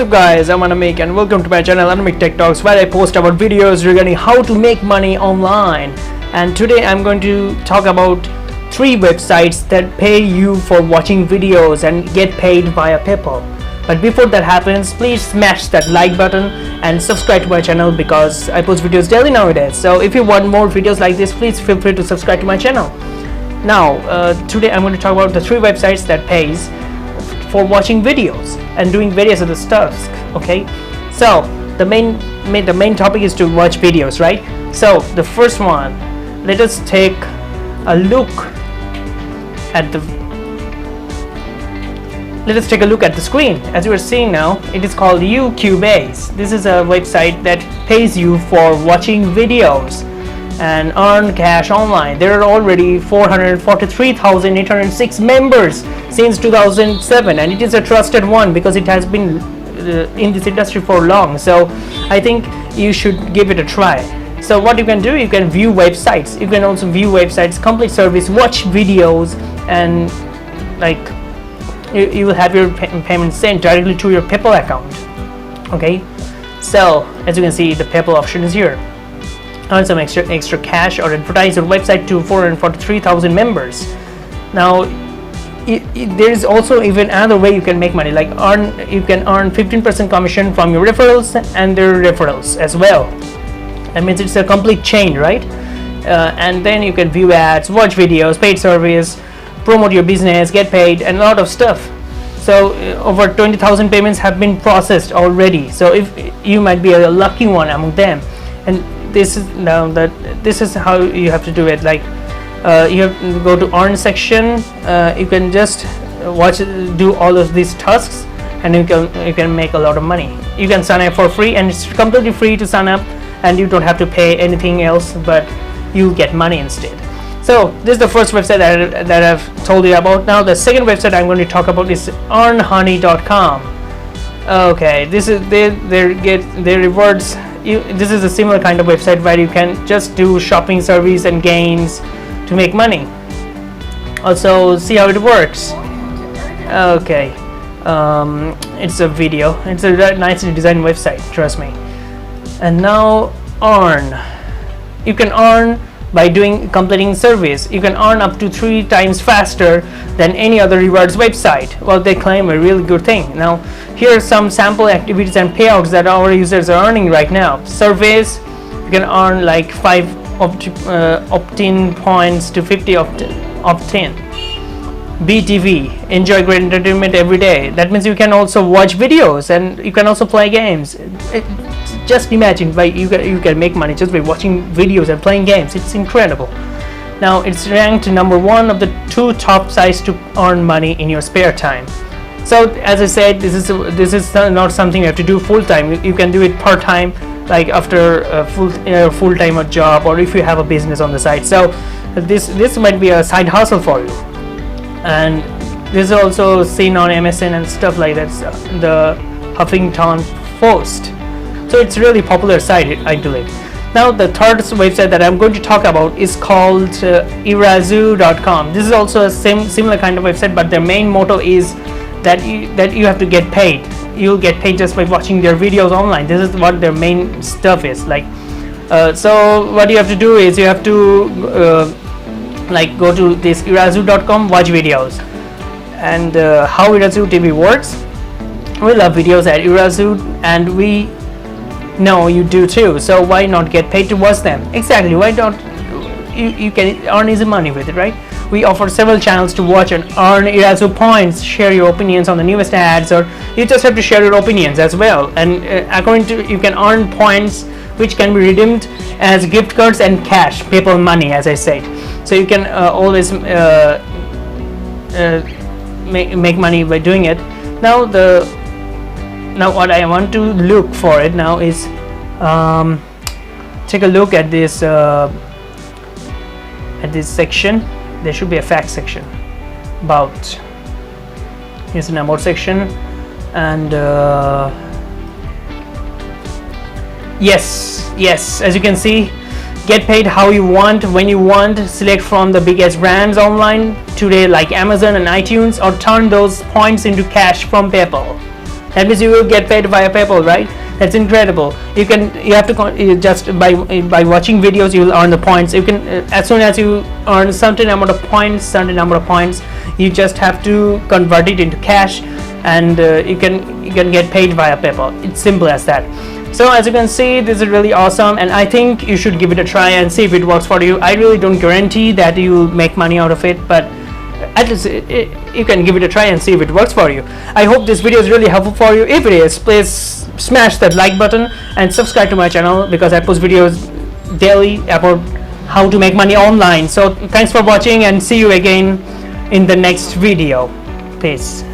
What's up guys, I'm Anamik and welcome to my channel Anamik Tech Talks, where I post about videos regarding how to make money online. And today I'm going to talk about 3 websites that pay you for watching videos and get paid via PayPal. But before that happens, please smash that like button and subscribe to my channel because I post videos daily nowadays. So if you want more videos like this, please feel free to subscribe to my channel. Now today I'm going to talk about the 3 websites that pays for watching videos and doing various other stuff. Okay, so the main topic is to watch videos, right? So the first one, let us take a look at the screen. As you are seeing now, it is called UQBase. This is a website that pays you for watching videos and earn cash online. There are already 443,806 members since 2007, and it is a trusted one because it has been in this industry for long. So I think you should give it a try. So what you can do, you can view websites. You can also view websites, complete service, watch videos, and like you will have your payment sent directly to your PayPal account. Okay, so as you can see, the PayPal option is here. Earn some extra cash or advertise your website to 443,000 members. Now there is also even another way you can make money, like you can earn 15% commission from your referrals and their referrals as well. That means it's a complete chain, right? And then you can view ads, watch videos, paid service, promote your business, get paid, and a lot of stuff. So over 20,000 payments have been processed already. So if you might be a lucky one among them. And this is how you have to do it. Like you have to go to earn section. You can just do all of these tasks, and you can make a lot of money. You can sign up for free, and it's completely free to sign up, and you don't have to pay anything else, but you get money instead. So this is the first website that I've told you about. Now the second website I'm going to talk about is earnhoney.com. Okay, this is their rewards. This is a similar kind of website where you can just do shopping service and gains to make money. Also, see how it works. Okay, it's a video. It's a nicely designed website, trust me. And now earn. You can earn by completing service. You can earn up to 3 times faster than any other rewards website. Well, they claim a really good thing. Now here are some sample activities and payouts that our users are earning right now. Surveys, you can earn like 5 opt-in points to 50 opt-in. BTV, enjoy great entertainment every day. That means you can also watch videos and you can also play games. Just imagine, you can make money just by watching videos and playing games. It's incredible. Now it's ranked number 1 of the 2 top sites to earn money in your spare time. So as I said, this is not something you have to do full time. You can do it part time, like after a full time job, or if you have a business on the side. So this might be a side hustle for you. And this is also seen on MSN and stuff like that, the Huffington Post. So it's really popular site, I believe. Now the third website that I'm going to talk about is called Irazoo.com. This is also a similar kind of website, but their main motto is that you have to get paid. You'll get paid just by watching their videos online. This is what their main stuff is like. So what you have to do is you have to go to this Irazoo.com, watch videos. And how Irazoo TV works, we love videos at Irazoo, and we know you do too. So why not get paid to watch them? Exactly, why don't you can earn easy money with it, right? We offer several channels to watch and earn Irazoo points. Share your opinions on the newest ads, or you just have to share your opinions as well. And you can earn points which can be redeemed as gift cards and cash, PayPal money, as I said. So you can always make money by doing it. Now what I want to look for it now is take a look at this section. There should be a fact section. About. Here's an about section, and yes, as you can see, get paid how you want, when you want. Select from the biggest brands online today like Amazon and iTunes, or turn those points into cash from PayPal. That means you will get paid via PayPal, right? That's incredible. You have to just by watching videos you will earn the points. You can as soon as you earn certain number of points, you just have to convert it into cash, and you can get paid via PayPal. It's simple as that. So as you can see, this is really awesome, and I think you should give it a try and see if it works for you. I really don't guarantee that you will make money out of it, but at least you can give it a try and see if it works for you. I hope this video is really helpful for you. If it is, please smash that like button and subscribe to my channel, because I post videos daily about how to make money online. So thanks for watching, and see you again in the next video. Peace.